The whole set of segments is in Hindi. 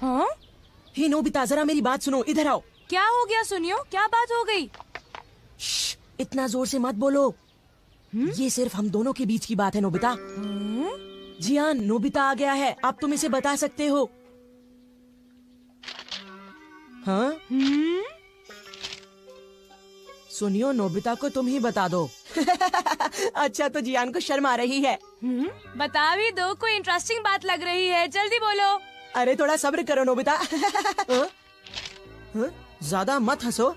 हाँ? हे नोबिता, जरा मेरी बात सुनो, इधर आओ। क्या हो गया सुनियो, क्या बात हो गई? इतना जोर से मत बोलो। ये सिर्फ हम दोनों के बीच की बात है नोबिता। जियान, नोबिता आ गया है, अब तुम इसे बता सकते हो। हाँ? सुनियो, नोबिता को तुम ही बता दो। अच्छा, तो जियान को शर्म आ रही है। बता भी दो, कोई इंटरेस्टिंग बात लग रही है, जल्दी बोलो। अरे थोड़ा सब्र करो नोबिता। ज्यादा मत हंसो।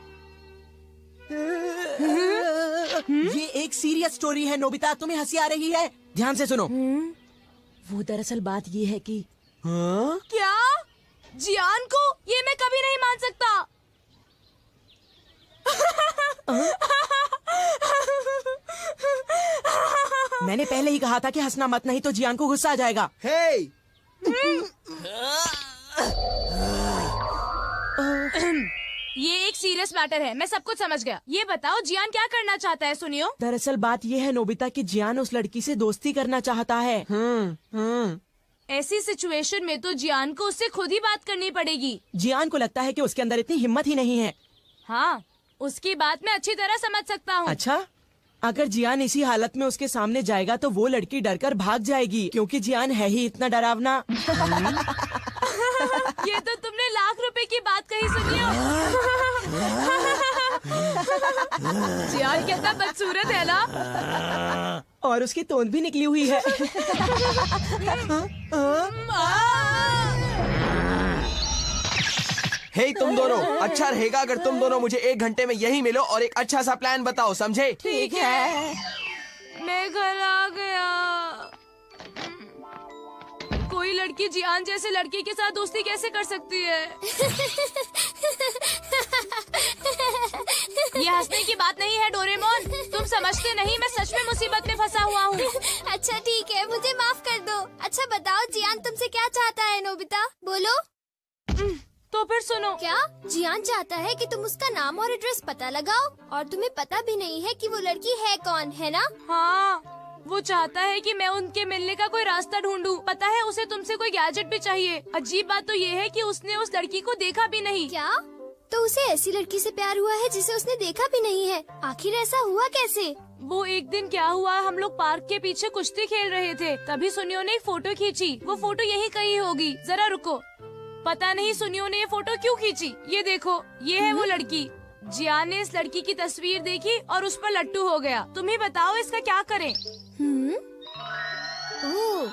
ये एक सीरियस स्टोरी है नोबिता, तुम्हें हंसी आ रही है? ध्यान से सुनो। वो दरअसल बात ये है कि क्या? जियान को? ये मैं कभी नहीं मान सकता। मैंने पहले ही कहा था कि हंसना मत, नहीं तो जियान को गुस्सा आ जाएगा। हे! ये एक सीरियस मैटर है, मैं सब कुछ समझ गया। ये बताओ जियान क्या करना चाहता है सुनियो? दरअसल बात ये है नोबिता कि जियान उस लड़की से दोस्ती करना चाहता है। ऐसी सिचुएशन में तो जियान को उससे खुद ही बात करनी पड़ेगी। जियान को लगता है कि उसके अंदर इतनी हिम्मत ही नहीं है। हाँ, उसकी बात मैं अच्छी तरह समझ सकता हूँ। अच्छा, अगर जियान इसी हालत में उसके सामने जाएगा तो वो लड़की डरकर भाग जाएगी, क्योंकि जियान है ही इतना डरावना। ये तो तुमने लाख रुपए की बात कही सुनियो। जियान कितना बदसूरत है ना। और उसकी तोंद भी निकली हुई है। हे तुम दोनों, अच्छा रहेगा अगर तुम दोनों मुझे 1 घंटे में यहीं मिलो और एक अच्छा सा प्लान बताओ, समझे? ठीक है। मैं घर आ गया। कोई लड़की जियान जैसे लड़के के साथ दोस्ती कैसे कर सकती है? ये हंसने की बात नहीं है डोरेमोन, तुम समझते नहीं, मैं सच में मुसीबत में फंसा हुआ हूँ। अच्छा ठीक है, मुझे माफ कर दो। अच्छा बताओ, जियान तुमसे क्या चाहता है नोबिता? बोलो। तो फिर सुनो। क्या? जियान चाहता है कि तुम उसका नाम और एड्रेस पता लगाओ, और तुम्हें पता भी नहीं है कि वो लड़की है कौन, है ना? हाँ, वो चाहता है कि मैं उनके मिलने का कोई रास्ता ढूंढूं। पता है, उसे तुमसे कोई गैजेट भी चाहिए। अजीब बात तो ये है कि उसने उस लड़की को देखा भी नहीं। क्या? तो उसे ऐसी लड़की से प्यार हुआ है जिसे उसने देखा भी नहीं है? आखिर ऐसा हुआ कैसे? वो एक दिन क्या हुआ, हम लोग पार्क के पीछे कुश्ती खेल रहे थे, तभी सुनियो ने एक फोटो खींची। वो फोटो यही कहीं होगी, जरा रुको। पता नहीं सुनियो ने ये फोटो क्यों खींची। ये देखो, ये है वो लड़की। जियान ने इस लड़की की तस्वीर देखी और उस पर लट्टू हो गया। तुम ही बताओ इसका क्या करें? ओह,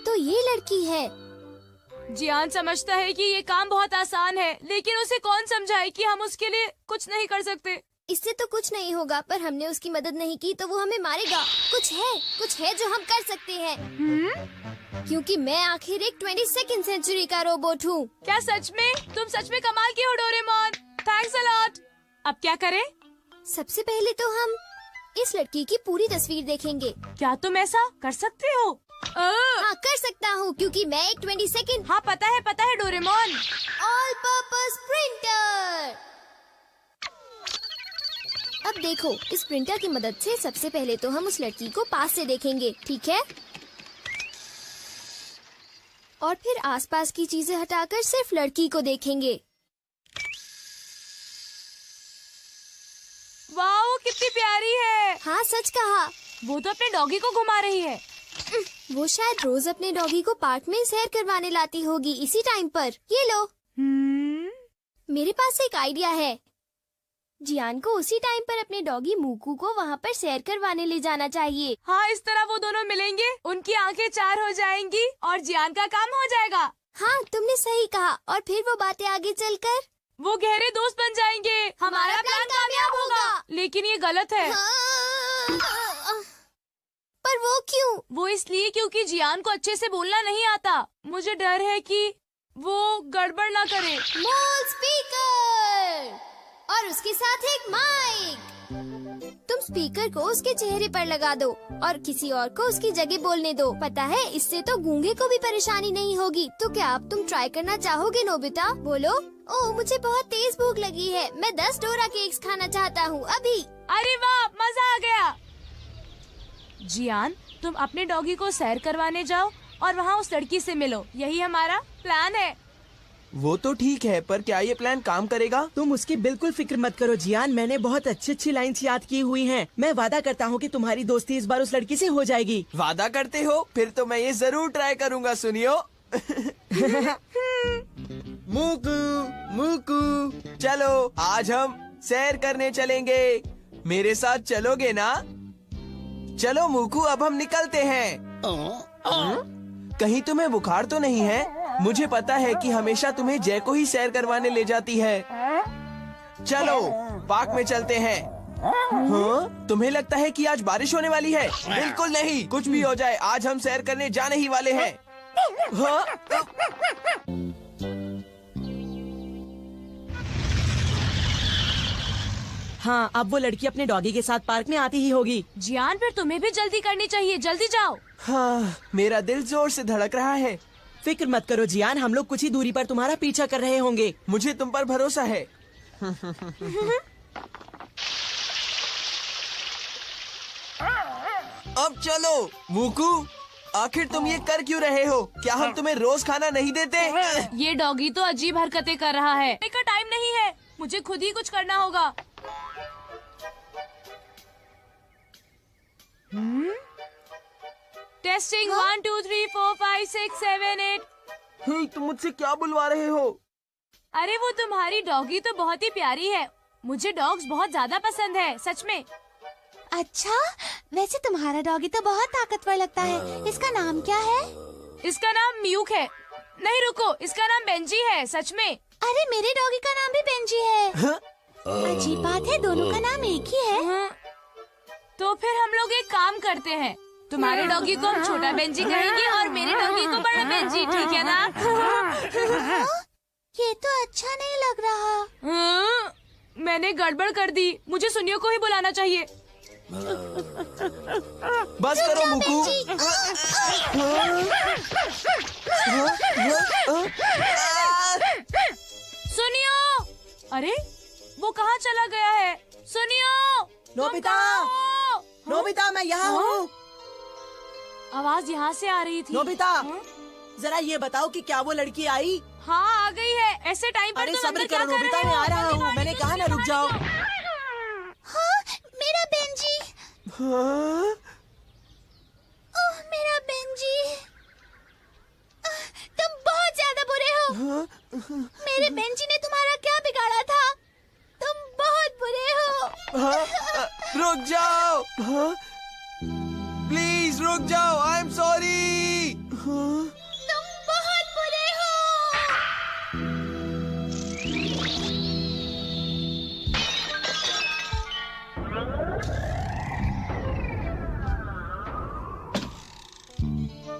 तो ये लड़की है। जियान समझता है कि ये काम बहुत आसान है, लेकिन उसे कौन समझाए कि हम उसके लिए कुछ नहीं कर सकते। इससे तो कुछ नहीं होगा, पर हमने उसकी मदद नहीं की तो वो हमें मारेगा। कुछ है जो हम कर सकते हैं। क्योंकि मैं आखिर एक 22वीं सेंचुरी का रोबोट हूँ। क्या सच में? तुम सच में कमाल की हो डोरेमोन, थैंक्स अ लॉट। अब क्या करें? सबसे पहले तो हम इस लड़की की पूरी तस्वीर देखेंगे। क्या तुम ऐसा कर सकते हो? हाँ, कर सकता हूँ, क्योंकि मैं एक 22nd। हाँ पता है डोरेमोन। All purpose printer. अब देखो, इस प्रिंटर की मदद से सबसे पहले तो हम उस लड़की को पास से देखेंगे, ठीक है? और फिर आसपास की चीजें हटाकर सिर्फ लड़की को देखेंगे। वाओ, कितनी प्यारी है। हाँ, सच कहा। वो तो अपने डॉगी को घुमा रही है। वो शायद रोज अपने डॉगी को पार्क में सैर करवाने लाती होगी इसी टाइम पर। ये लो। मेरे पास एक आइडिया है। जियान को उसी टाइम पर अपने डॉगी मूकू को वहाँ पर सैर करवाने ले जाना चाहिए। हाँ, इस तरह वो दोनों मिलेंगे, उनकी आंखें 4 हो जाएंगी और जियान का काम हो जाएगा। हाँ, तुमने सही कहा। और फिर वो बातें आगे चलकर वो गहरे दोस्त बन जाएंगे। हमारा प्लान कामयाब होगा। लेकिन ये गलत है। पर वो क्यों? वो इसलिए क्योंकि जियान को अच्छे से बोलना नहीं आता। मुझे डर है कि वो गड़बड़ ना करे। स्मॉल स्पीकर और उसके साथ एक माइक। तुम स्पीकर को उसके चेहरे पर लगा दो और किसी और को उसकी जगह बोलने दो। पता है, इससे तो गूंगे को भी परेशानी नहीं होगी। तो क्या अब तुम ट्राई करना चाहोगे नोबिता? बोलो। ओह, मुझे बहुत तेज भूख लगी है। मैं 10 डोरा केक्स खाना चाहता हूँ अभी। अरे वाह, मजा आ गया। जियान, तुम अपने डॉगी को सैर करवाने जाओ और वहाँ उस लड़की से मिलो। यही हमारा प्लान है। वो तो ठीक है, पर क्या ये प्लान काम करेगा? तुम उसकी बिल्कुल फिक्र मत करो जियान, मैंने बहुत अच्छी लाइंस याद की हुई हैं। मैं वादा करता हूँ कि तुम्हारी दोस्ती इस बार उस लड़की से हो जाएगी। वादा करते हो? फिर तो मैं ये जरूर ट्राई करूँगा। सुनियो। मूकू मूकू, चलो आज हम सैर करने चलेंगे। मेरे साथ चलोगे ना? चलो मूकू, अब हम निकलते हैं। कहीं तुम्हें बुखार तो नहीं है? मुझे पता है कि हमेशा तुम्हें जय को ही सैर करवाने ले जाती है। चलो पार्क में चलते हैं। हाँ? तुम्हें लगता है कि आज बारिश होने वाली है? बिल्कुल नहीं, कुछ भी हो जाए आज हम सैर करने जाने ही वाले हैं। हाँ? हाँ, अब वो लड़की अपने डॉगी के साथ पार्क में आती ही होगी। जियान, फिर तुम्हें भी जल्दी करनी चाहिए। जल्दी जाओ। हाँ, मेरा दिल जोर से धड़क रहा है। फिक्र मत करो जियान, हम लोग कुछ ही दूरी पर तुम्हारा पीछा कर रहे होंगे। मुझे तुम पर भरोसा है। अब चलो मूकू, आखिर तुम ये कर क्यों रहे हो? क्या हम तुम्हें रोज खाना नहीं देते? ये डॉगी तो अजीब हरकतें कर रहा है। का टाइम नहीं है, मुझे खुद ही कुछ करना होगा। टेस्टिंग 1 2 3 4 5 6 7 8। हे, तुम मुझसे क्या बुलवा रहे हो? अरे वो तुम्हारी डॉगी तो बहुत ही प्यारी है। मुझे डॉग्स बहुत ज्यादा पसंद है, सच में। अच्छा, वैसे तुम्हारा डॉगी तो बहुत ताकतवर लगता है। इसका नाम क्या है? इसका नाम म्यूक है। नहीं रुको, इसका नाम बेंजी है, सच में। अरे मेरे डॉगी का नाम भी बेंजी है। अजीब बात है, दोनों का नाम एक ही है। तो फिर हम लोग एक काम करते हैं, तुम्हारे डॉगी को हम छोटा बेंजी कहेंगे और मेरे डॉगी को बड़ा बेंजी, ठीक है ना? ये तो अच्छा नहीं लग रहा। मैंने गड़बड़ कर दी, मुझे सुनियो को ही बुलाना चाहिए। बस करो मूकू। सुनियो, अरे वो कहाँ चला गया है? सुनियो, तुम नोबिता! कहाँ हो? नोबिता, मैं यहाँ हूँ। आवाज यहाँ से आ रही थी। नोबिता, जरा ये बताओ कि क्या वो लड़की आई? हाँ आ गई है। ऐसे टाइम पर अरे तुम सब्र अंदर क्या करो कर नोबिता, रहे मैं हो? आ रहा हूँ। मैंने कहा ना रुक जाओ। हाँ, मेरा बेंजी। हाँ? ओह, मेरा बेंजी। तुम बहुत ज्यादा बुरे हो। मेरे बेंजी ने तुम्हारा क्या बिगाड़ा था? तुम बहुत बुरे हो। हाँ? रुक जाओ। हाँ? प्लीज रुक जाओ, आई एम सॉरी। तुम बहुत बुरे हो।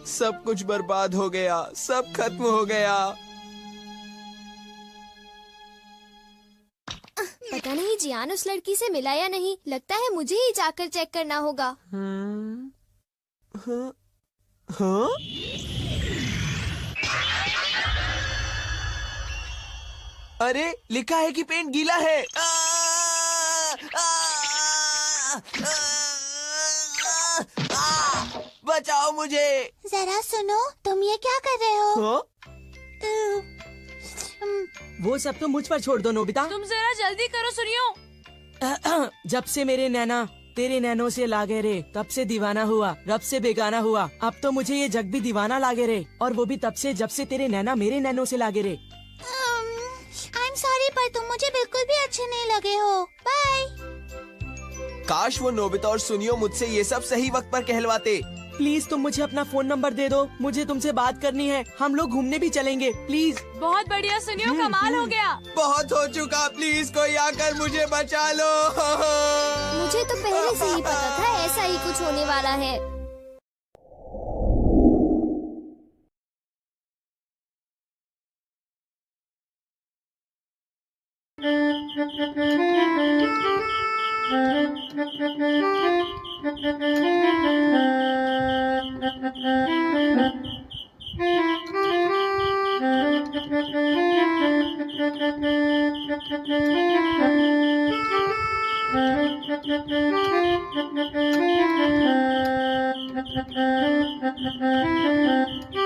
सब कुछ बर्बाद हो गया, सब खत्म हो गया। पता नहीं जियान उस लड़की से मिला या नहीं। लगता है मुझे ही जाकर चेक करना होगा। हाँ? हाँ? अरे लिखा है कि पेंट गीला है। बचाओ मुझे। जरा सुनो, तुम ये क्या कर रहे हो? हाँ? वो सब तो मुझ पर छोड़ दो नोबिता। तुम जरा जल्दी करो सुनियो। जब से मेरे नैना तेरे नैनों से लागे रे, तब से दीवाना हुआ, रब से बेगाना हुआ। अब तो मुझे ये जग भी दीवाना लागे रे, और वो भी तब से जब से तेरे नैना मेरे नैनों से लागे रे। आई एम सॉरी, पर तुम मुझे बिल्कुल भी अच्छे नहीं लगे हो। बाय। काश वो नोबिता और सुनियो मुझसे ये सब सही वक्त पर कहलवाते। प्लीज तुम मुझे अपना फोन नंबर दे दो, मुझे तुमसे बात करनी है। हम लोग घूमने भी चलेंगे, प्लीज। बहुत बढ़िया सुनियो, कमाल हो गया। बहुत हो चुका, प्लीज कोई आकर मुझे बचा लो। मुझे तो पहले से ही पता था ऐसा ही कुछ होने वाला है। Thank you.